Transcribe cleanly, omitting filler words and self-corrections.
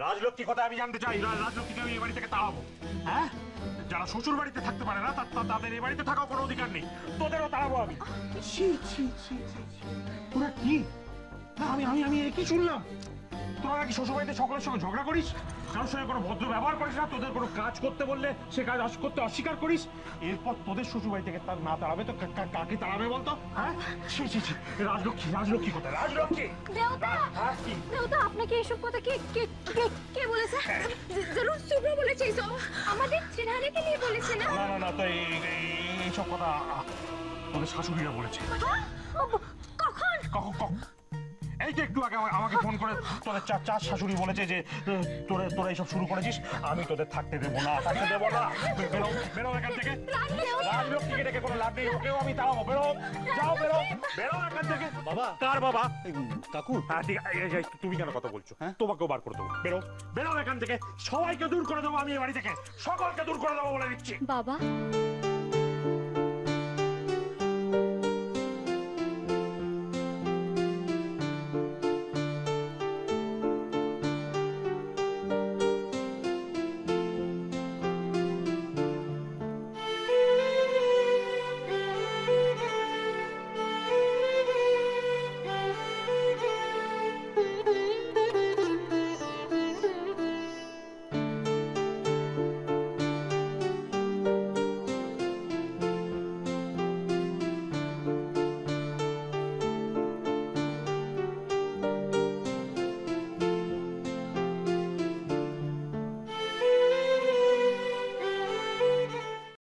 রাজলক্ষ্মী কথা আমি জানতে চাই, রাজলক্ষ্মীকে আমি এই বাড়ি থেকে তাড়াবো? হ্যাঁ, যারা শ্বশুর বাড়িতে থাকতে পারে না তাদের এই বাড়িতে থাকার কোনো অধিকার নেই, তোদেরও তাড়াবো আমি। তোরা কি আমি আমি আমি কি শুনলাম? তোরা নাকি শ্বশুর বাড়িতে সকলের সঙ্গে ঝগড়া করিস, কারোর সঙ্গে কোনো ভদ্র ব্যবহার করিস না, তোদের কোনো কাজ করতে বললে সে কাজ করতে অস্বীকার করিস। এরপর তোদের শ্বশুর বাড়ি থেকে না তাড়াবে তো কাকে তাড়াবে বলতো? হ্যাঁ, রাজলক্ষ্মী, রাজলক্ষ্মী কোথায়? রাজলক্ষ্মী দেবতা, দেবতা আপনাকে এসব কথা কে কে কে বলেছে? জরুর শুভ্র বলেছে এসব, আমাদের চেহারাকে নিয়ে বলেছে না? না না না, তো এইসব কথা তোদের শাশুড়িরা বলেছে। কখন? কখন? এই যে একটু আগে আমাকে ফোন করে তোদের চার শাশুড়ি বলেছে যে তোরা এইসব শুরু করেছিস, আমি তোদের থাকতে দেবো না, থাকতে দেবো না। বেরো, বেরো এখান থেকে। রাজলক্ষ্মীকে ডেকে কোনো লাভ নেই, ওকেও আমি তাড়াবো। বেরো, যাও, বেরো, বেরো এখান থেকে। বাবা। কার বাবা? কাকু। হ্যাঁ ঠিক আছে, তুমি কেন কথা বলছো? তোমাকেও বার করে দেবো। বেরো, বেরো এখান থেকে। সবাইকে দূর করে দেবো আমি এই বাড়ি থেকে, সকলকে দূর করে দেবো বলে দিচ্ছি। বাবা